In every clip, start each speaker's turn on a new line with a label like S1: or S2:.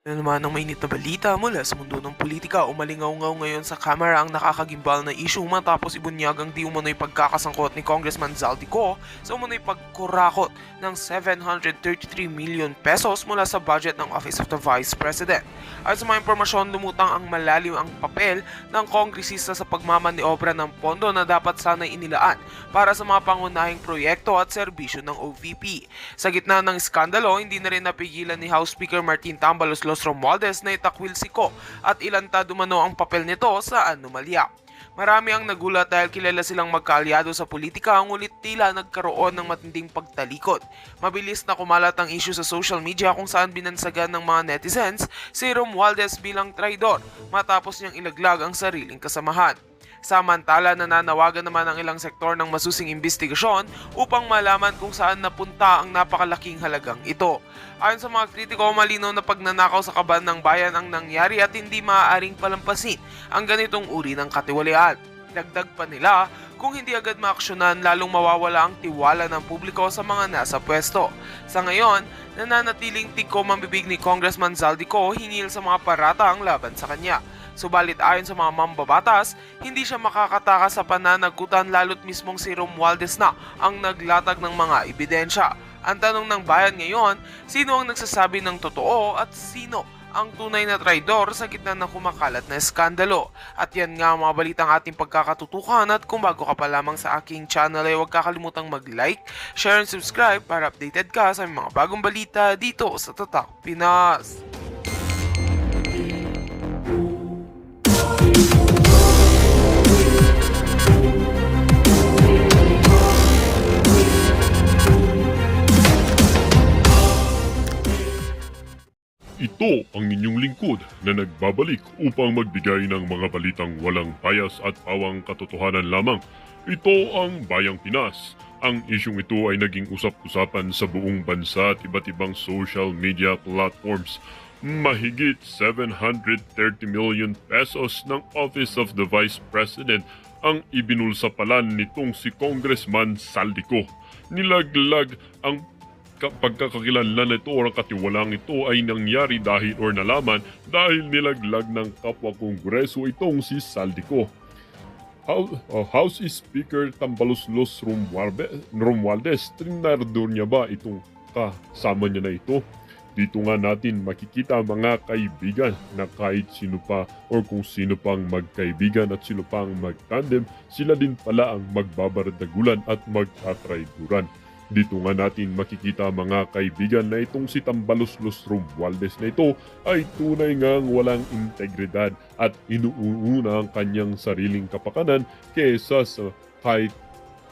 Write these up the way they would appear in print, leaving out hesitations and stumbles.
S1: Ano naman ang mainit na balita mula sa mundo ng politika, umalingaw-ngaw ngayon sa Kamara ang nakakagimbal na issue matapos ibunyagang di umano'y pagkakasangkot ni Congressman Zaldico sa umano'y pagkurakot ng 733 million pesos mula sa budget ng Office of the Vice President. Ayon sa mga impormasyon, lumutang ang malalim ang papel ng kongresista sa pagmamaniobra ng pondo na dapat sana'y inilaan para sa mga pangunahing proyekto at serbisyo ng OVP. Sa gitna ng iskandalo, hindi na rin napigilan ni House Speaker Martin Tambalos Romualdez na itakwil si Ko at ilantad umano ang papel nito sa anomalya. Marami ang nagulat dahil kilala silang magkaalyado sa politika, ngunit tila nagkaroon ng matinding pagtalikod. Mabilis na kumalat ang issue sa social media kung saan binansagan ng mga netizens si Romualdez bilang traidor matapos niyang ilaglag ang sariling kasamahan. Samantala, nananawagan naman ang ilang sektor ng masusing investigasyon upang malaman kung saan napunta ang napakalaking halagang ito. Ayon sa mga kritiko, malinaw na pagnanakaw sa kaban ng bayan ang nangyari at hindi maaaring palampasin ang ganitong uri ng katiwalian. Dagdag pa nila, kung hindi agad maaksyonan, lalong mawawala ang tiwala ng publiko sa mga nasa pwesto. Sa ngayon, nananatiling tikom ang bibig ni Congressman Zaldico hingil sa mga paratang laban sa kanya. Subalit ayon sa mga mambabatas, hindi siya makakatakas sa pananagutan lalo't mismong si Romualdez na ang naglatag ng mga ebidensya. Ang tanong ng bayan ngayon, sino ang nagsasabi ng totoo at sino ang tunay na traidor sa gitna ng kumakalat na eskandalo? At yan nga ang mga balitang ating pagkakatutukan, at kung bago ka pa lamang sa aking channel ay huwag kakalimutang mag-like, share and subscribe para updated ka sa mga bagong balita dito sa Tatak Pinas.
S2: Ito ang inyong lingkod na nagbabalik upang magbigay ng mga balitang walang bias at pawang katotohanan lamang. Ito ang Bayang Pinas. Ang isyong ito ay naging usap-usapan sa buong bansa at iba't ibang social media platforms. Mahigit 730 million pesos ng Office of the Vice President ang ibinulsapalan nitong si Congressman Zaldico. Nilaglag ang pagkakakilanlan nito o katiwalaan ito ay nangyari dahil or nalaman dahil nilaglag ng kapwa kongreso itong si Zaldico. House Speaker Tambaloslos Romualdez, trinardor niya ba itong kasama niya na ito? Dito nga natin makikita mga kaibigan na kahit sino pa or kung sino pang magkaibigan at sino pang magtandem, sila din pala ang magbabardagulan at magtatrayduran. Dito nga natin makikita mga kaibigan na itong si Tambaloslos Romualdez na ito ay tunay ngang walang integridad at inuuna ang kanyang sariling kapakanan kesa sa kahit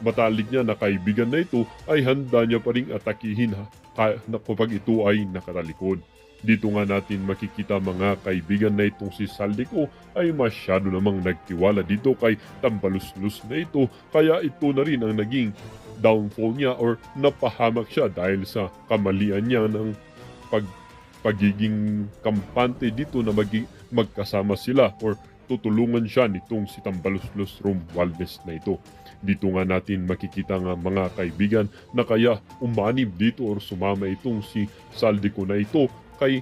S2: matalik niya na kaibigan na ito ay handa niya pa rin atakihin kapag ito ay nakatalikod. Dito nga natin makikita mga kaibigan na itong si Zaldico ay masyado namang nagtiwala dito kay Tambaloslos na ito, kaya ito na rin ang naging downfall niya or napahamak siya dahil sa kamalian niya ng pagiging kampante dito na magkasama sila or tutulungan siya nitong si Tambaloslos Romualdez na ito. Dito nga natin makikita nga mga kaibigan na kaya umanib dito or sumama itong si Zaldico na ito kay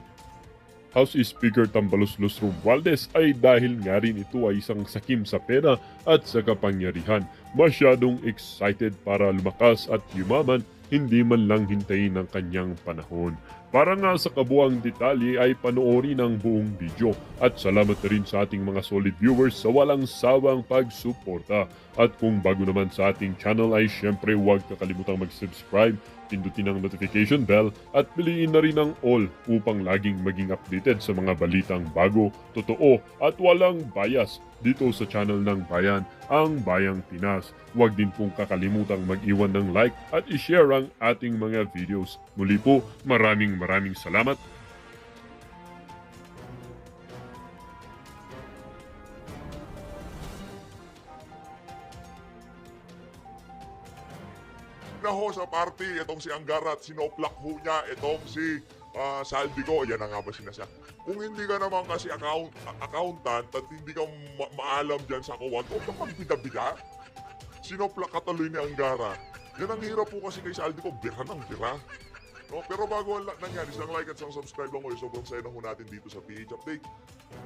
S2: House Speaker Tambaloslos Romualdez ay dahil nga rin ito ay isang sakim sa pera at sa kapangyarihan. Masyadong excited para lumakas at yumaman, hindi man lang hintayin ang kanyang panahon. Para nga sa kabuang detalye ay panoorin ang buong video at salamat rin sa ating mga solid viewers sa walang sawang pagsuporta. At kung bago naman sa ating channel ay syempre huwag kakalimutang mag-subscribe, pindutin ang notification bell at piliin na rin ang all upang laging maging updated sa mga balitang bago, totoo at walang bias dito sa channel ng Bayan, ang Bayang Pinas. Huwag din pong kakalimutang mag-iwan ng like at i-share ang ating mga videos. Muli po, maraming salamat.
S3: Na ho sa party, itong si Angara at sinoplak ho niya, itong si Zaldico, yan na nga ba sinasabi. Kung hindi ka naman kasi accountant at hindi ka maalam dyan sa kuwan, huwag ka magbida-bida. Sinoplak ka tuloy ni Angara. Yan ang hirap po kasi kay Zaldico, bira ng bira. No? Pero bago lang yan, isang like at isang subscribe lang ko. Sobrang saya na ho natin dito sa PH Update.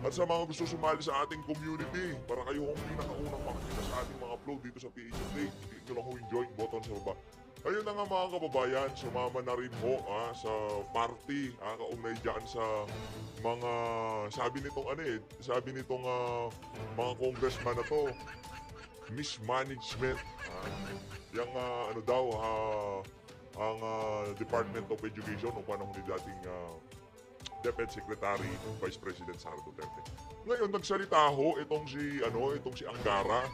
S3: At sa mga gusto sumali sa ating community, para kayo hong pinakaunang makikita sa ating mga upload dito sa PH Update, click nyo lang ho yung join button sa baba. Ayun na nga mga kababayan, sumama na rin ho sa party, kaugnay dyan sa mga, sabi nitong mga congressman na to, mismanagement. Yung ang Department of Education o panahon ni dating DepEd Secretary Vice President Sara Duterte. Ngayon nagsalita ho itong si Angara.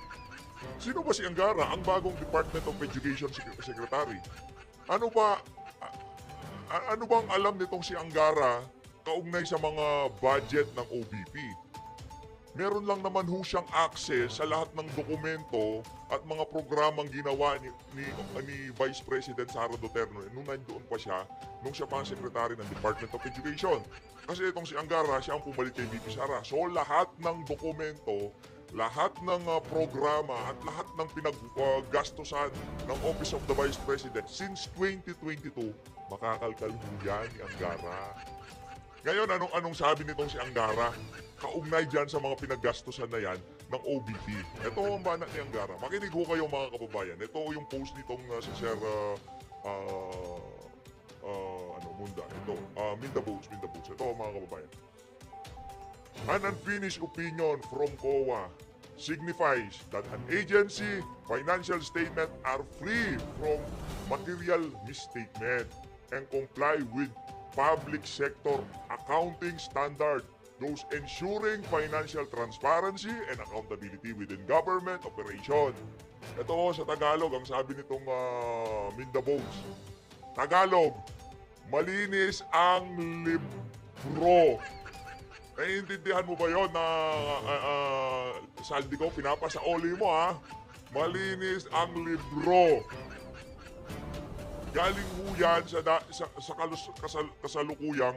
S3: Sino ba si Angara? Ang bagong Department of Education Secretary. Ano bang alam nitong si Angara kaugnay sa mga budget ng OBP? Meron lang naman ho siyang access sa lahat ng dokumento at mga programang ginawa ni Vice President Sara Duterte nung nandoon pa siya, nung siya pa ang Secretary ng Department of Education. Kasi itong si Angara, siya ang pumalit kay VP Sara. So lahat ng dokumento, lahat ng programa at lahat ng pinaggastosan ng Office of the Vice President since 2022, makakalkal ho yan ni Angara. Ngayon, anong sabi nitong si Angara? Kaugnay dyan sa mga pinaggastosan na yan ng OBP. Ito ang banat ni Angara. Makinig ho kayo mga kababayan. Ito yung post nitong si Sir Munda. Ito, Minda Boats. Ito mga kababayan. An unfinished opinion from COA signifies that an agency financial statement are free from material misstatement and comply with public sector accounting standard, those ensuring financial transparency and accountability within government operation. Ito sa Tagalog, ang sabi nitong Minda Bones. Tagalog, malinis ang libro. Naiintindihan mo ba yun na saldi ko, pinapasaoli mo Malinis ang libro. Galing ho yan sa kasalukuyang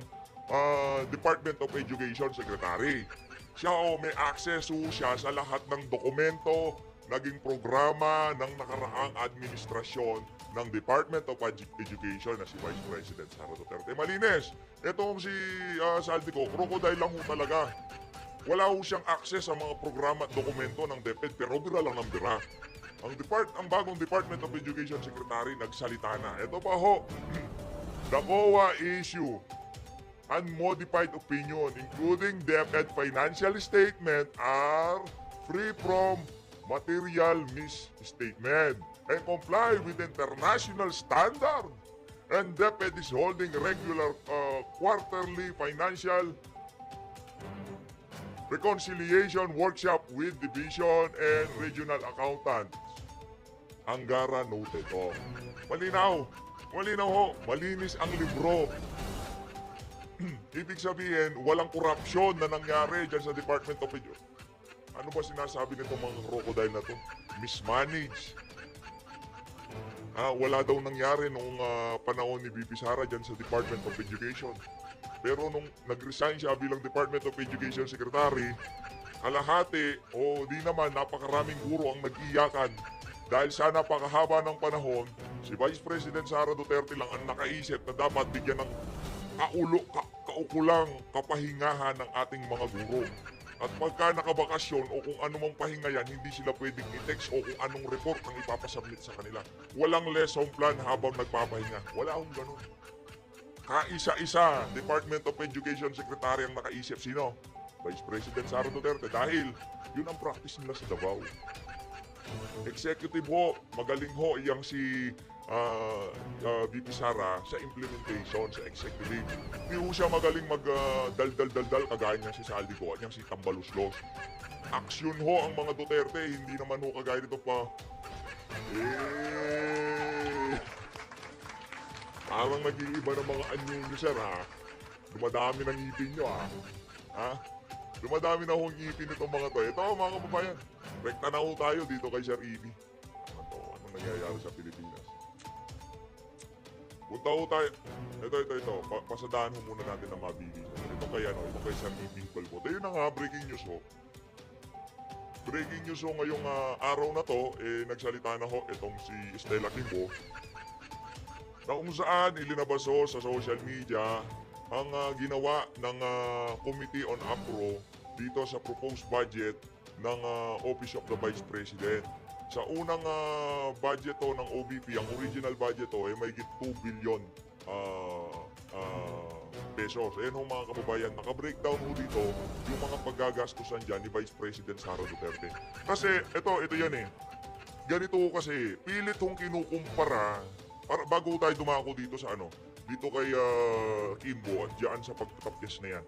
S3: Department of Education Secretary. Siya may access siya sa lahat ng dokumento, naging programa ng nakaraang administrasyon ng Department of Education na si Vice President Sara Duterte. Malinis. Itong si Saldico, crocodile lang ho talaga. Wala ho siyang access sa mga programa at dokumento ng DepEd, pero bira lang ng bira. Ang bagong Department of Education Secretary nagsalita na. Ito pa ho, the COA issue unmodified opinion including DepEd financial statement are free from material misstatement and comply with international standard. And DepEd is holding regular quarterly financial reconciliation workshop with division and regional accountants. Angara noted. Malinaw ho, malinis ang libro. Ibig sabihin, walang korupsyon na nangyari dyan sa Department of Education. Ano ba sinasabi nitong mga crocodile na to? Mismanage. Wala daw nangyari nung panahon ni VP Sara dyan sa Department of Education. Pero nung nag-resign siya bilang Department of Education Secretary, kalahati o di naman napakaraming guro ang nag-iyakan dahil sa napakahaba ng panahon, si Vice President Sara Duterte lang ang nakaisip na dapat bigyan ng kaukulang kapahingahan ng ating mga guro. At pagka nakabakasyon o kung anumang pahinga yan, hindi sila pwedeng i-text o kung anong report ang ipapasubmit sa kanila. Walang lesson plan habang nagpapahinga. Wala akong ganun. Kaisa-isa, Department of Education Secretary ang nakaisip. Sino? Vice President Sara Duterte. Dahil yun ang practice nila sa Davao. Executive ho, magaling ho iyang si VP Sara sa implementation, sa executive. Hindi ho siya magaling mag-dal-dal-dal-dal kagaya niya si Saldi ko, niyang si Tambaluslos. Aksyon ho ang mga Duterte, hindi naman ho kagaya nito pa. Parang nag-iiba ng mga anyo nyo, sir, Dumadami ng ngipin nyo, Dumadami na ho ang ngipin nitong mga to. Ito, mga kababayan, rekta na ho tayo dito kay Sir Ibi. Anong nangyayari sa Pilipinas? Punta ho tayo. Ito. Pasadahan ho muna natin ang mabilis. Ito kay Sir Ibi Balbot. Ayun na nga, breaking news ho. Breaking news ho ngayong araw na to, nagsalita na ho itong si Stella Kimbo. na kung saan ilinabaso sa social media ang ginawa ng Committee on APRO dito sa proposed budget ng Office of the Vice President. Sa unang budget to ng OVP, ang original budget to ay may 2 billion pesos. Ayan ho mga kababayan, naka-breakdown ho dito yung mga paggagastusan dyan ni Vice President Sara Duterte. Kasi ito yan eh. Ganito ho kasi, pilit hong kinukumpara, para, bago tayo dumako dito sa dito kay Kimbo at dyan sa pagkakapyas na yan.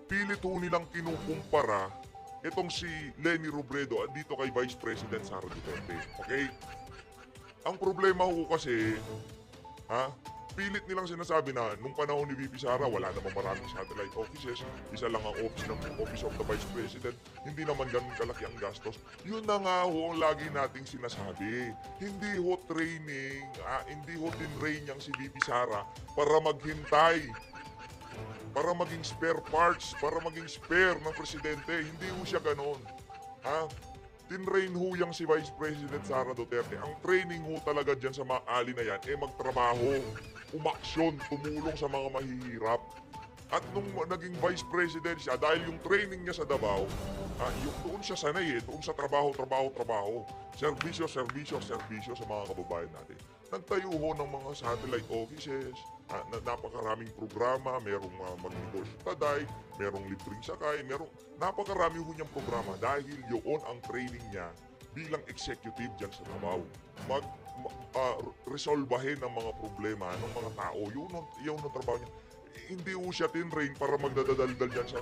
S3: Pilit ho nilang kinukumpara itong si Leni Robredo at dito kay Vice President Sara Duterte. Okay? Ang problema ho kasi, pilit nilang sinasabi na nung panahon ni VP Sara, wala namang maraming satellite offices, isa lang ang Office of the Vice President, hindi naman ganun kalaki ang gastos. Yun na nga ho ang lagi nating sinasabi. Hindi ho training, hindi ho tinrain niyang si VP Sara para maghintay, para maging spare parts, para maging spare ng presidente. Hindi ho siya ganun. Tinrain ho yang si Vice President Sara Duterte. Ang training ho talaga dyan sa mga ali na yan, magtrabaho, umaksyon, tumulong sa mga mahihirap. At nung naging Vice President siya, dahil yung training niya sa Davao, doon siya sanay doon sa trabaho. Serbisyo sa mga kababayan natin. Nagtayo ho ng mga satellite offices, napakaraming programa, merong magnegosyo taday, merong libreng sakay, napakarami ho niyang programa dahil yun ang training niya bilang executive dyan sa Davao. Resolbahin ang mga problema ng mga tao, yun ang trabaho niya. Hindi ho siya tinrain para magdadaldal dyan sa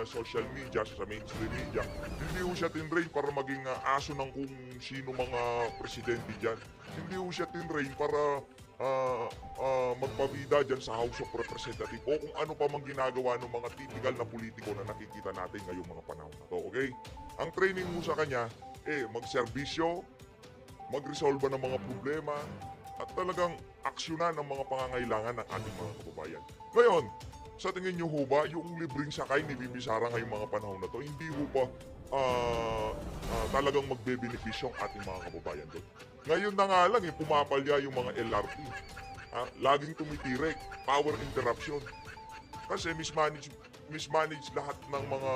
S3: social media, sa mainstream media. Hindi ho siya tinrain para maging aso ng kung sino mga presidente dyan. Hindi ho siya tinrain para magpabida dyan sa House of Representatives o kung ano pa mang ginagawa ng mga typical na politiko na nakikita natin ngayong mga panahon na to. Okay? Ang training mo sa kanya, magserbisyo, magresolba ng mga problema, at talagang aksyonan ang mga pangangailangan ng ating mga kababayan. Ngayon, sa tingin nyo ho ba, yung libreng sakay ni Bibi Sara ngayong mga panahon na to, hindi ho ba talagang magbe-benepisyo ang ating mga kababayan doon? Ngayon na nga lang, pumapalya yung mga LRT. Laging tumitirek, power interruption. Kasi mismanage lahat ng mga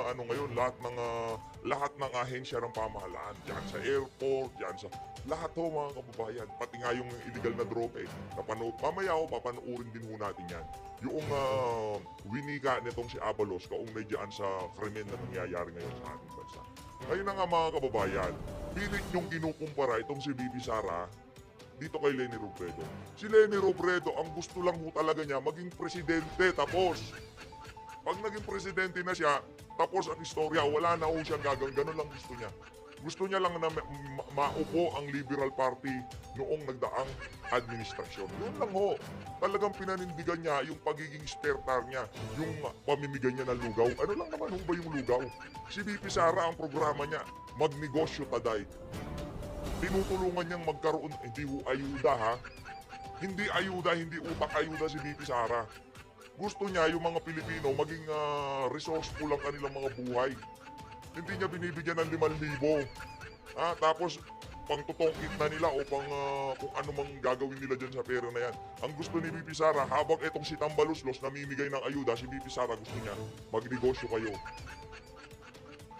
S3: lahat ng ahensya ng pamahalaan. Diyan sa airport, diyan sa lahat ho mga kababayan. Pati nga yung illegal na droga mamaya papanoorin din ho natin yan. Yung winika nitong si Abalos kaugnay diyan sa krimen na nangyayari ngayon sa ating bansa. Ngayon na nga mga kababayan, pilit yung kinukumpara itong si Bibi Sara dito kay Leni Robredo. Si Leni Robredo, ang gusto lang ho talaga niya maging presidente, tapos. Pag naging presidente na siya, tapos ang istorya, wala na ho siyang gagawin. Ganun lang gusto niya. Gusto niya lang na maupo ang Liberal Party noong nagdaang administrasyon. Yun lang ho. Talagang pinanindigan niya yung pagiging spare tire niya, yung pamimigay niya ng lugaw. Ano lang naman ho ba yung lugaw? Si VP Sara, ang programa niya, magnegosyo taday. Tinutulungan niyang magkaroon, hindi ho ayuda Hindi ayuda, hindi utak ayuda si VP Sara. Gusto niya yung mga Pilipino maging resourceful ang kanilang mga buhay. Hindi niya binibigyan ng 5,000. Tapos pangtutongkit na nila o kung ano mang gagawin nila dyan sa pera na yan. Ang gusto ni VP Sara, habang itong si Tambaluslos namimigay ng ayuda, si VP Sara gusto niya, magnegosyo kayo.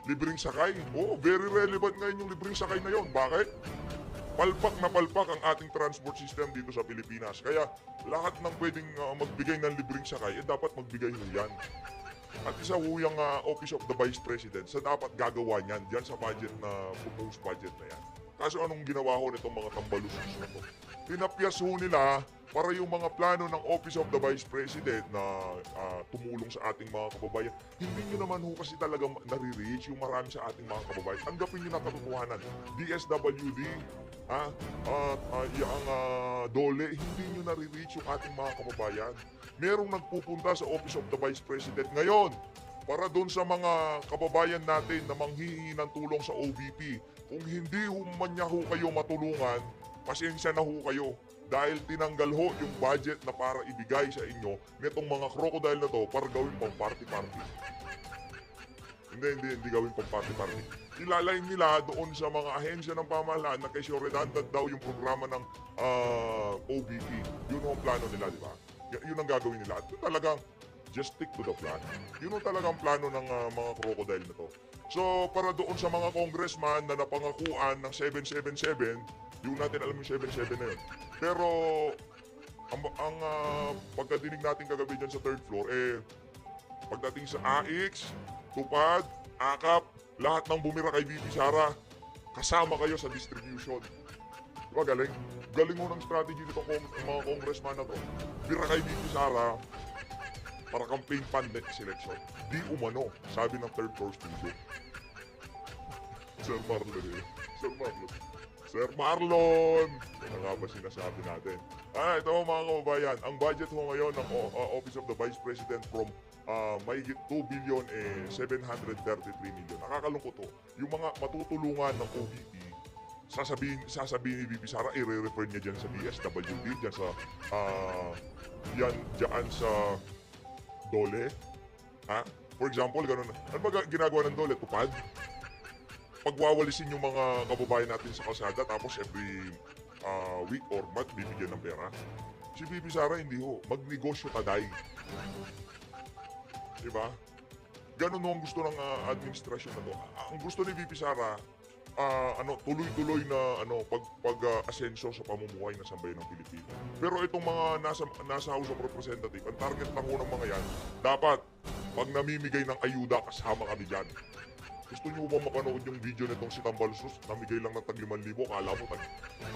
S3: Libreng sakay. Very relevant ngayon yung libreng sakay na yon. Bakit? Palpak na palpak ang ating transport system dito sa Pilipinas. Kaya lahat ng pwedeng magbigay ng libreng sakay, dapat magbigay ho yan. At isa ho yung Office of the Vice President sa dapat gagawa niyan dyan sa budget na proposed budget na yan. Kaso anong ginawa ho nitong mga tambalusos na to? Pinapyas ho nila para yung mga plano ng Office of the Vice President na tumulong sa ating mga kababayan, hindi nyo naman ho kasi talagang nare-reach yung marami sa ating mga kababayan. Tanggapin nyo na katotohanan. DSWD, yung DOLE, hindi nyo nare-reach yung ating mga kababayan. Merong nagpupunta sa Office of the Vice President ngayon para doon sa mga kababayan natin na manghihingi ng tulong sa OVP. Kung hindi man niya ho kayo matulungan, pasensya na ho kayo dahil tinanggal ho yung budget na para ibigay sa inyo nitong mga crocodile na to para gawin pang party-party. Hindi gawin pang party-party. Ilalain nila doon sa mga ahensya ng pamahalaan na kasi redundant daw yung programa ng OBP. Yun ang plano nila, di ba? Yun ang gagawin nila. At yun talagang just stick to the plan. Yun ang talagang plano ng mga crocodile na to. So, para doon sa mga congressman na napangakuan ng 777, yung natin alam yung 77 na yun. Pero, ang pagkadinig natin kagabi dyan sa third floor, pagdating sa AX, Tupad, AKAP, lahat ng bumira kay VP Sara, kasama kayo sa distribution. Diba galing? Galing mo ng strategy nito mga congressman na to. Bira kay VP Sara para campaign fund selection. Di umano, sabi ng third floor studio. Sir Marlon! Ano nga ba sinasabi natin? Ito mga kababayan, ang budget ho ngayon ng Office of the Vice President from mahigit 2 billion 733 million. Nakakalungkot to. Yung mga matutulungan ng OVP, sasabihin ni VP Sara, i-refer niya dyan sa DSWD, dyan sa dyan sa Dole. For example, ganun. Ano ba ginagawa ng Dole? Tupad? Pagwawalisin yung mga kababayan natin sa kalsada, tapos every week or month bibigyan ng pera. Si VP Sara hindi ho. Magnegosyo taday. Diba? Ganun ho ang gusto ng administrasyon na to. Ang gusto ni VP Sara, tuloy-tuloy na pag-asenso sa pamumuhay ng sambayan ng Pilipinas. Pero itong mga nasa House of Representatives, ang target lang ho ng mga yan, dapat pag namimigay ng ayuda, kasama kami dyan. Gusto nyo ba mapanood yung video nitong si Tambalsus? Namigay lang ng tag 5,000, kala mo tag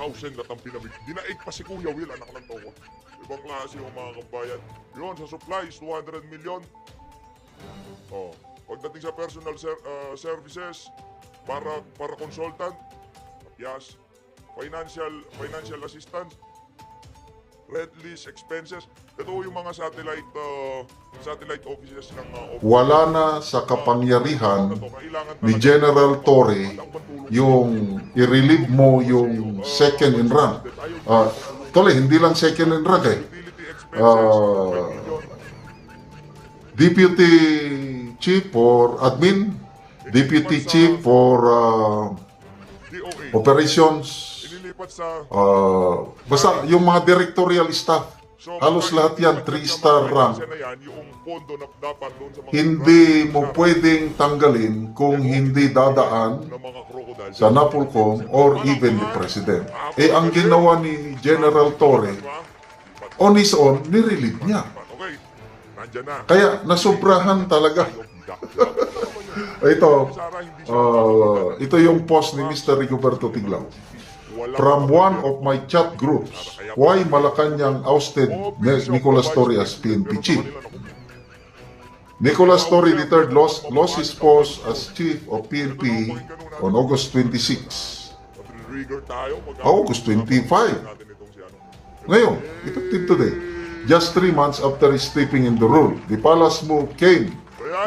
S3: 1,000 lahat ang pinamigay. Dinaig pa si Kuya Will, anak ng tawa. Ibang klase yung mga kabayan. Yun, sa supplies, 200 million. Pagdating sa personal services, para consultant, yes. Financial assistance, red list expenses. Ito yung mga satellite offices ng
S4: Wala na sa kapangyarihan ni General Torre yung i-relieve mo yung second in rank. Tole, hindi lang second in rank Deputy Chief for Admin, Deputy Chief for Operations, basta yung mga directorial staff, halos lahat yan 3-star rank. Hindi mo pwedeng tanggalin kung hindi dadaan sa NAPOLCOM or even the President. Ang ginawa ni General Torre, on his own, nirelieve niya. Kaya nasobrahan talaga. Ito yung post ni Mr. Rigoberto Tiglao. From one of my chat groups, why Malacanang ousted Nicolas Torre as PNP chief? Nicolas Torre III lost his post as chief of PNP on August 26. August 25. Ngayon, effective today. Just 3 months after stepping in the role, the palace move came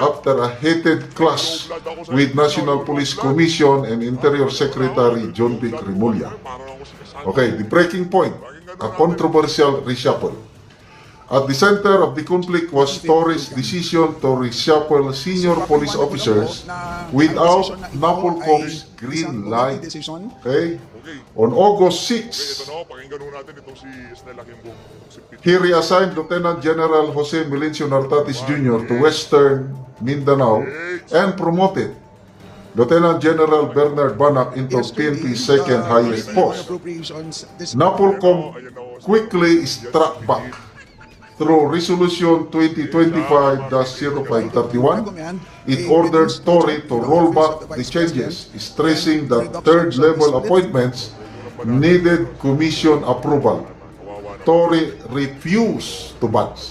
S4: after a heated clash with National Police Commission and Interior Secretary John Vic Remulla. Okay, the breaking point, a controversial reshuffle. At the center of the conflict was Torre's decision to reshuffle senior police officers without NAPOLCOM's green light. Okay? On August 6, he reassigned Lieutenant General Jose Melencio Nartatis Jr. to Western Mindanao and promoted Lieutenant General Bernard Banac into PNP's second highest post. NAPOLCOM quickly struck back through Resolution 2025-0531. It ordered Torre to roll back the changes, stressing that third-level appointments needed commission approval. Torre refused to budge.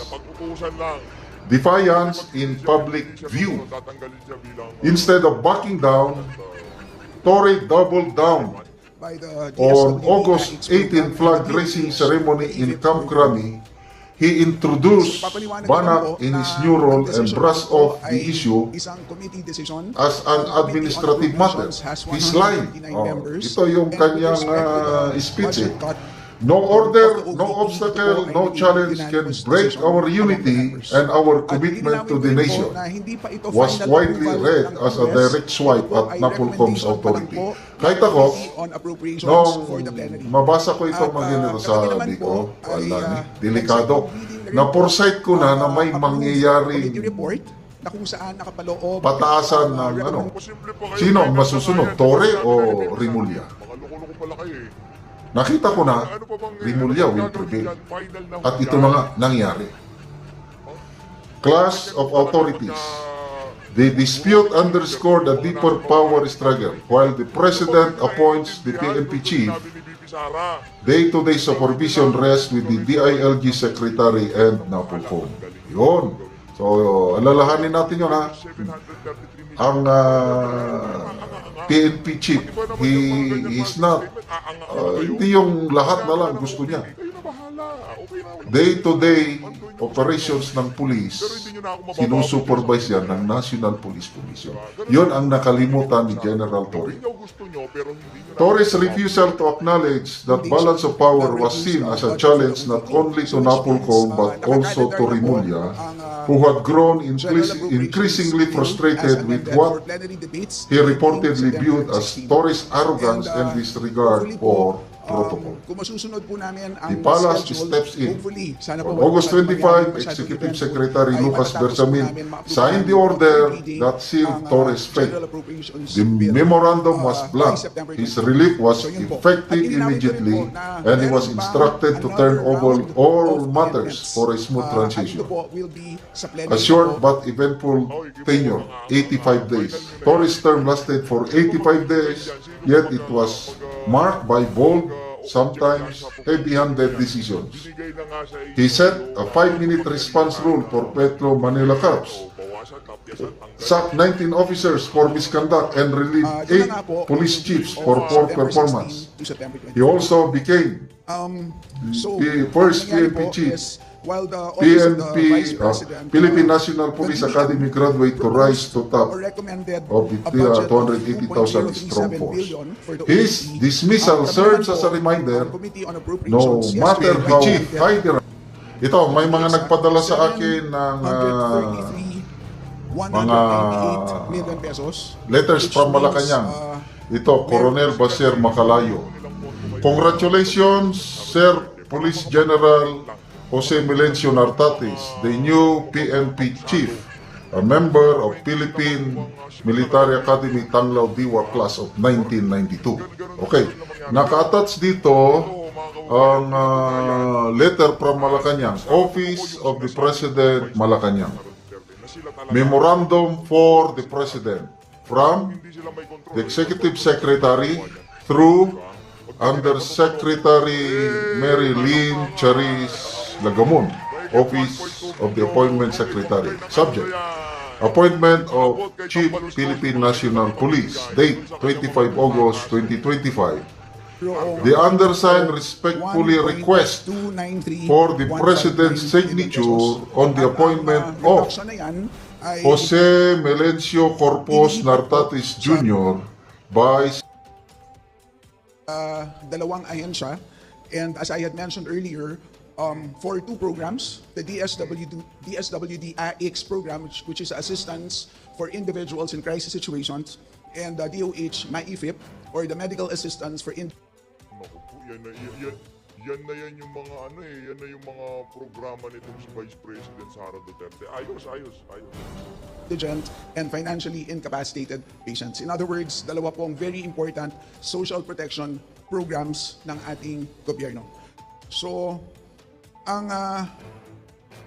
S4: Defiance in public view. Instead of backing down, Torre doubled down on August 18 flag raising ceremony in Camp Crami. He introduced Banac in his new role and brushed off the issue as an administrative matter. His line, ito yung kanyang speech. No order, no obstacle, no challenge can break our unity and our commitment to the nation, was widely read as a direct swipe at NAPOLCOM's authority. Kahit ako, nung mabasa ko itong mga ganito, sabi ko, wala, delikado. Na-foresight ko na may mangyayaring
S5: na kung saan nakapaloob
S4: pataasan ng ano. Sino ang masusunod? Torre o Rimulya?
S3: Mga loko-loko pala kayo eh.
S4: Nakita ko na
S3: Ano pa bang
S4: Rimulya will
S3: gagawin
S4: prevail.
S3: dyan? Final na
S4: at ito na nga nangyari. Clash of authorities. The dispute underscored a deeper power struggle while the President appoints the PNP chief.
S3: Sabi ni BP Sara.
S4: Day-to-day supervision rests with the DILG Secretary and NAPOLCOM. Yun. So, alalahanin natin yun ha.
S3: 733 million.
S4: Ang PNP chief, he is not, hindi yung lahat na lang gusto niya.
S3: Kayo na bahala. Okay na.
S4: Day-to-day operations ng police,
S3: Pero hindi nyo na ako mababawi.
S4: sinusupervise yan ng National Police Commission. Yun ang nakalimutan ni General Torre.
S3: Hindi nyo gusto nyo, pero hindi nyo na
S4: Torres' refusal to acknowledge that balance of power was seen as a challenge not only to NAPOLCOM but also to Rimulya, who had grown increasingly frustrated with what he reportedly viewed as Torres' arrogance and disregard for protocol.
S5: Kung masusunod po namin ang
S4: The palace
S5: schedule,
S4: steps in.
S5: hopefully, sana
S4: On
S5: po
S4: August 25,
S5: masyadong
S4: Executive
S5: event
S4: Secretary
S5: ay
S4: Lucas
S5: matatapos
S4: Bersamin
S5: po namin ma-approve
S4: signed the
S5: ang
S4: order
S5: reading
S4: that sealed
S5: ang,
S4: Torres' fate.
S5: General Appropriations
S4: The
S5: Bill,
S4: memorandum was
S5: by
S4: blank.
S5: September
S4: His
S5: 20.
S4: relief was
S5: So, yun po.
S4: effective
S5: At ilinawin ko rin
S4: immediately
S5: po na
S4: and he was
S5: meron
S4: instructed to
S5: pang
S4: turn
S5: another
S4: over
S5: round
S4: all
S5: of
S4: matters
S5: amendments.
S4: for a smooth
S5: At
S4: transition.
S5: ito po will be sa plenary
S4: A short
S5: po.
S4: but eventful tenure, 85 days. Torres' term lasted for 85 days, yet it was marked by bold, sometimes heavy-handed decisions.
S3: binigay na nga sa inyo.
S4: He set a 5-minute response rule for Petro Manila Corps,
S3: Bawasan, tapyasan, tanggal.
S4: sacked 19 officers for misconduct and relieved
S5: Yun
S4: 8
S5: na nga po,
S4: police
S5: will be
S4: chiefs
S5: of
S4: for poor
S5: September
S4: performance.
S5: 16 to September 20.
S4: He also became
S5: So,
S4: the first
S5: ang nangyari
S4: PNP
S5: po
S4: chief,
S5: is, while the office of the Vice President,
S4: Philippine National Police Academy graduate to rise to top
S5: or recommended
S4: of the
S5: a budget of
S4: 280,000 strong
S5: 2.037
S4: force.
S5: billion for the
S4: His
S5: OPC.
S4: dismissal
S5: Ang
S4: serves
S5: kabilang
S4: as a
S5: po,
S4: reminder,
S5: ang Committee on
S4: no
S5: Appropriations
S4: matter
S5: yesterday
S4: how
S5: recommended
S4: high the rank. Ito, may mga nagpadala sa akin ng
S5: 198 million pesos.
S4: letters
S5: which
S4: from
S5: means,
S4: Malacanang. Ito, Coronel Baser Macalayo. Congratulations, Sir Police General Jose Melencio Nartates, the new PNP Chief, a member of Philippine Military Academy Tanglao Diwa Class of 1992. Okay, naka-attach dito ang letter from Malacanang, Office of the President Malacanang. Memorandum for the President from the Executive Secretary through Undersecretary Mary Lynn Charis Lagamon, Office of the Appointment Secretary. Subject: Appointment of Chief Philippine National Police. Date: 25 August 2025. The undersigned respectfully request for the President's signature on the appointment of Jose Melencio Corpus Nartates Jr. by
S5: Dalawang ahensya, and as I had mentioned earlier, for two programs, the DSWD AX program, which is assistance for individuals in crisis situations, and the DOH MAIFIP, or the medical assistance for
S3: Naku po, yan na yan yung mga ano eh, yan na yung mga programa nitong si Vice President Sara Duterte. Ayos.
S5: indigent and financially incapacitated patients. In other words, dalawa pong very important social protection programs ng ating gobyerno. So, ang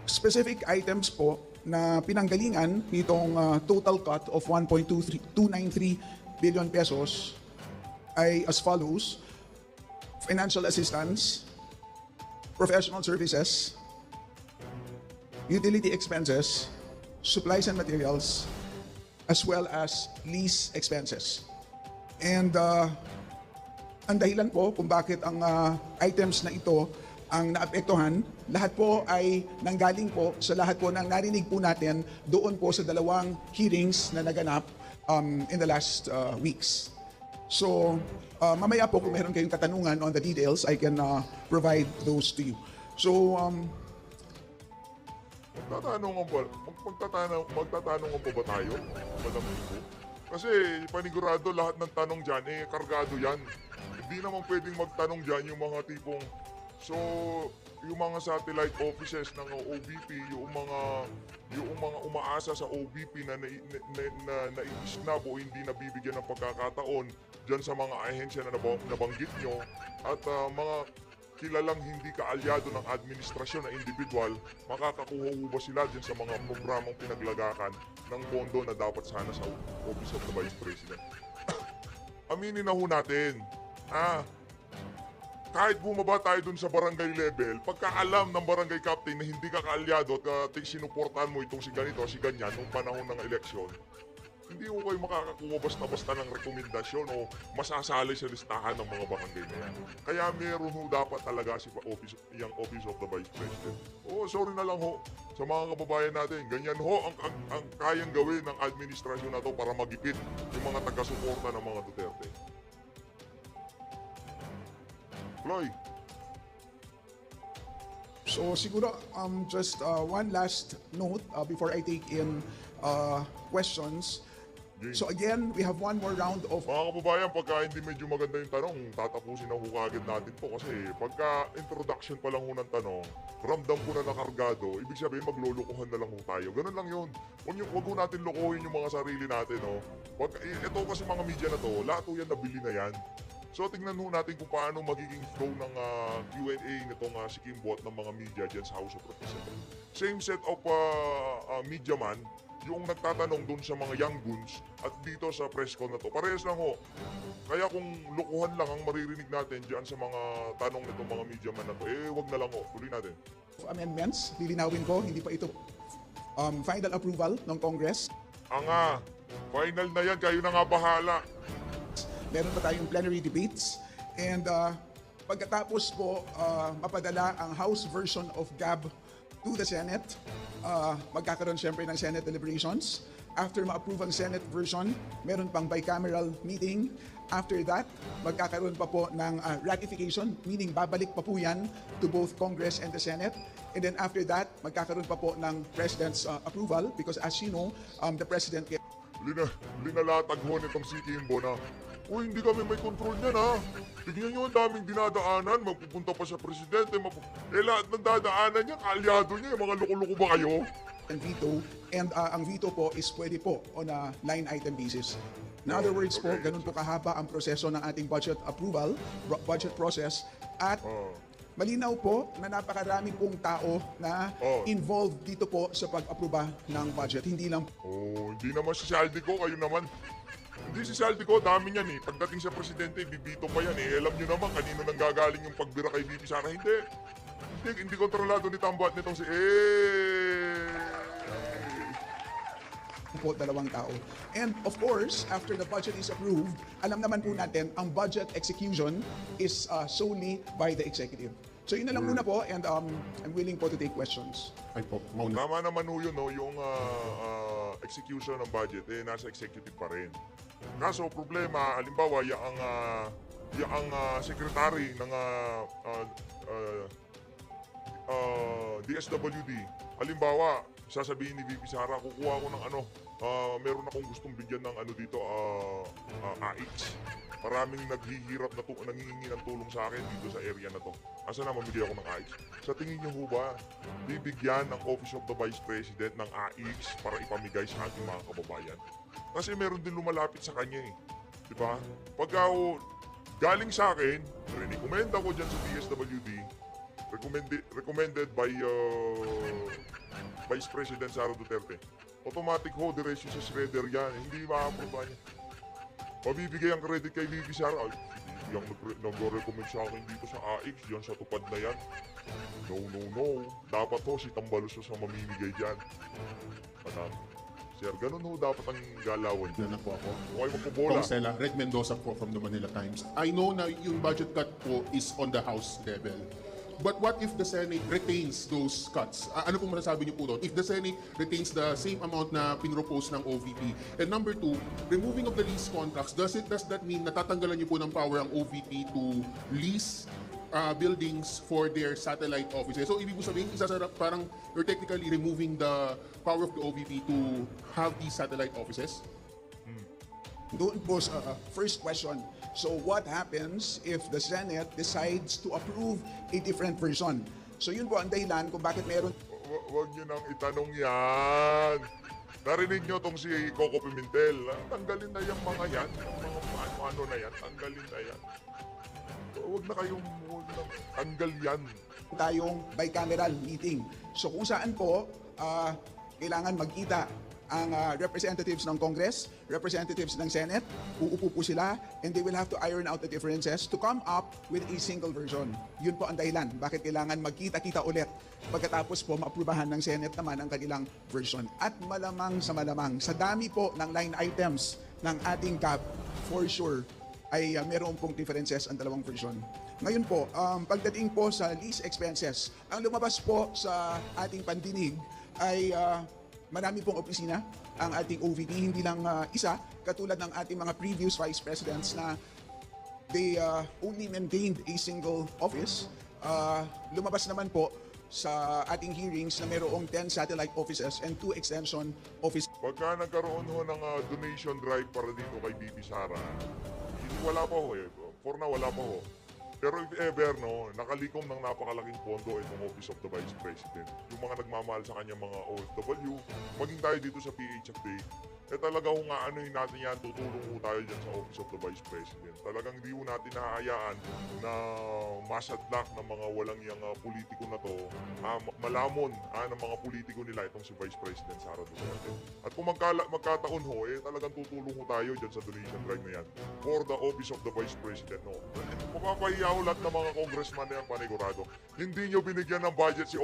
S5: specific items po na pinanggalingan nitong total cut of 1.293 billion pesos ay as follows: financial assistance, professional services, utility expenses, supplies and materials, as well as lease expenses. And ang dahilan po kung bakit ang items na ito ang naapektuhan, lahat po ay nanggaling po sa lahat po ng narinig po natin doon po sa dalawang hearings na naganap in the last weeks. So, mamaya po kung meron kayong katanungan on the details, I can provide those to you. So,
S3: Magtatanungan pa ba tayo, Madam Nico? Kasi panigurado lahat ng tanong dyan, kargado yan. Hindi naman pwedeng magtanong dyan yung mga tipong, so, yung mga satellite offices ng OBP, yung mga umaasa sa OBP na nai-snub o hindi nabibigyan ng pagkakataon dyan sa mga ahensya na nabanggit nyo at mga kilalang hindi kaalyado ng administrasyon na individual, makakakuha ba sila dyan sa mga programang pinaglagakan ng pondo na dapat sana sa Office of the Vice President? Aminin na ho natin, kahit bumaba tayo dun sa barangay level, pagka alam ng barangay captain na hindi ka kaalyado at sinuportahan mo itong si ganito, si ganyan, nung panahon ng eleksyon, hindi mo kayo makakakuha basta-basta ng rekomendasyon o masasali sa listahan ng mga barangay na yan. Kaya meron ho dapat talaga si yung Office of the Vice President. Sorry na lang ho sa mga kababayan natin. Ganyan ho ang kayang gawin ng administrasyon na to para magipit yung mga taga-suporta ng mga Duterte. Floyd.
S5: so siguro just one last note before I take in questions. So again, we have one more round of
S3: Mga kababayan, pagka hindi medyo maganda yung tanong, tatapusin na ho kaagad natin to kasi pagka introduction pa lang ho ng tanong, ramdam ko na nakargado, ibig sabihin maglulukuhan na lang ho tayo. Ganun lang yun. Huwag ho natin lokohin yung mga sarili natin. No? Ito kasi mga media na to, lahat ho yan nabili na yan. So tingnan ho natin kung paano magiging flow ng Q&A nitong si Kimbot ng mga media dyan sa House of Representatives. Same set of media man, yung nagtatanong dun sa mga young guns at dito sa press con na to. Parehas lang ho. Kaya kung lukuhan lang ang maririnig natin dyan sa mga tanong nitong mga media man na to, wag na lang ho. Tuloy natin.
S5: amendments. Lilinawin ko, hindi pa ito final approval ng Congress.
S3: Final na yan. Kayo na nga bahala.
S5: Meron pa tayong plenary debates. And pagkatapos po, mapadala ang House version of GAB to the Senate. Magkakaroon siyempre ng Senate deliberations. After ma-approve ang Senate version, meron pang bicameral meeting. After that, magkakaroon pa po ng ratification, meaning babalik pa po yan to both Congress and the Senate. And then after that, magkakaroon pa po ng President's approval because as you know, the President
S3: Linalatag ho nitong si Kimbo na, hindi kami may control niyan ha. Tignan nyo ang daming dinadaanan, magpupunta pa sa presidente, lahat ng dadaanan niya, kaalyado niya, mga loko-loko ba kayo?
S5: and veto. And ang veto po is pwede po on a line item basis. In other words po, ganun po kahaba ang proseso ng ating budget approval, budget process. At malinaw po na napakarami pong tao na involved dito po sa pag-aproba ng budget. Hindi lang
S3: Hindi naman si Saldico, kayo naman. Hindi si Saldico, dami niyan eh. Pagdating sa presidente, bibito pa yan eh. Alam niyo naman kanino nang gagaling yung pagbira kay VP Sara. Hindi kontrolado ni Tambo at nitong si
S5: po dalawang tao. And of course, after the budget is approved, alam naman po natin, ang budget execution is solely by the executive. So yun na lang muna po and I'm willing po to take questions.
S4: Ay po, mauna.
S3: Tama naman ho yun, no? Yung execution ng budget, nasa executive pa rin. Kaso, problema, halimbawa, yung secretary ng DSWD, halimbawa, sasabihin ni VP Sara, kukuha ko ng meron akong gustong bigyan ng dito, AX. Maraming naghihirap na nangihingi ng tulong sa akin dito sa area na to. Asa na mamili ako ng AX? Sa tingin niyo ho ba, bibigyan ng Office of the Vice President ng AX para ipamigay sa ating mga kababayan? Kasi meron din lumalapit sa kanya eh. Diba? Pagka galing sa akin, recommend ako dyan sa DSWD, recommended by Vice President Sara Duterte. Automatic ho, diretso sa shredder yan. Hindi ma-approve niya. Mabibigay ang credit kay VP Sara. Yung nag-recommend sa akin dito sa AX, yan sa tupad na yan. No. Dapat ho, si Tambalos sa mamimigay dyan. Madam. Sir, ganun ho dapat ang galawan.
S6: Na po ako.
S3: Okay, magpubola.
S6: Kong Sela, Red Mendoza po from the Manila Times. I know na yung budget cut po is on the House level. But what if the Senate retains those cuts? Ano pong masasabi niyo po doon? If the Senate retains the same amount na pinropose ng OVP. And number two, removing of the lease contracts, does that mean natatanggalan niyo po ng power ang OVP to lease buildings for their satellite offices? So, ibig mo sabihin, parang you're technically removing the power of the OVP to have these satellite offices?
S5: Doon po sa first question. So what happens if the Senate decides to approve a different version? So yun po ang dahilan kung bakit meron
S3: Huwag nyo nang itanong yan. Narinig nyo tong si Coco Pimentel. Tanggalin na yung mga yan. Yung mga ano na yan. Tanggalin na yan. Huwag na kayong tanggal yan.
S5: tayong bicameral meeting. So kung saan po kailangan magkita ang representatives ng Congress, representatives ng Senate, uupo po sila, and they will have to iron out the differences to come up with a single version. Yun po ang dahilan bakit kailangan magkita-kita ulit pagkatapos po maaprubahan ng Senate naman ang kanilang version. At malamang sa dami po ng line items ng ating CAP, for sure, ay meron pong differences ang dalawang version. Ngayon po, pagdating po sa lease expenses, ang lumabas po sa ating pandinig ay marami pong opisina ang ating OVP, hindi lang isa, katulad ng ating mga previous vice presidents na they only maintained a single office. Lumabas naman po sa ating hearings na mayroong 10 satellite offices and 2 extension offices.
S3: Pagka nagkaroon ho ng donation drive para dito kay Bibi Sara, hindi wala pa ho eh. For na wala pa ho. Pero if ever, no, nakalikom ng napakalaking pondo itong Office of the Vice President. Yung mga nagmamahal sa kanya mga OFW, maging tayo dito sa PHFD, talaga kung aanuhin natin yan, tutulong ho tayo dyan sa Office of the Vice President. Talagang di ho natin nahahayaan na masadlak ng mga walang yung politiko na to, malamon ng mga politiko nila itong si Vice President Sara Duterte. At kung magkataon ho, talagang tutulong ho tayo dyan sa donation drive na yan for the Office of the Vice President. No? Mapapahiya ho lahat ng mga congressman na yan, panigurado. Hindi nyo binigyan ng budget si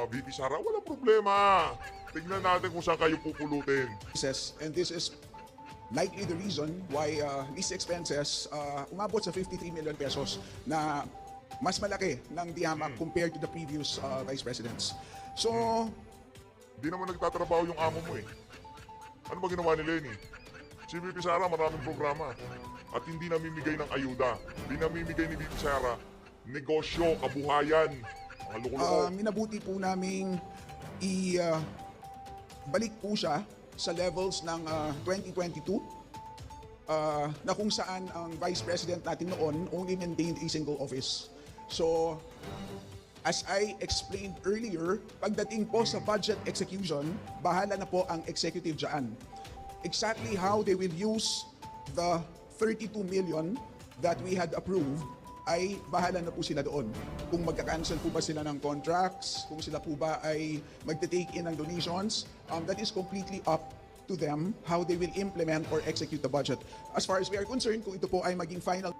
S3: VP Sara, walang problema. Tignan natin kung saan kayo pupulutin.
S5: And this is likely the reason why lease expenses umabot sa 53 million pesos na mas malaki ng dihamak compared to the previous vice presidents. So,
S3: Hindi naman nagtatrabaho yung amo mo eh. Ano ba ginawa ni Lenny? Si VP Sara maraming programa at hindi namimigay ng ayuda. Hindi namimigay ni VP Sara negosyo, kabuhayan, mga loko-loko.
S5: minabuti po naming balik po siya sa levels ng 2022 na kung saan ang Vice President natin noon only maintained a single office. So, as I explained earlier, pagdating po sa budget execution, bahala na po ang executive dyan. Exactly how they will use the 32 million that we had approved ay bahala na po sila doon. Kung magka-cancel po ba sila ng contracts, kung sila po ba ay magte-take in ng donations, that is completely up to them how they will implement or execute the budget. As far as we are concerned, kung ito po ay maging final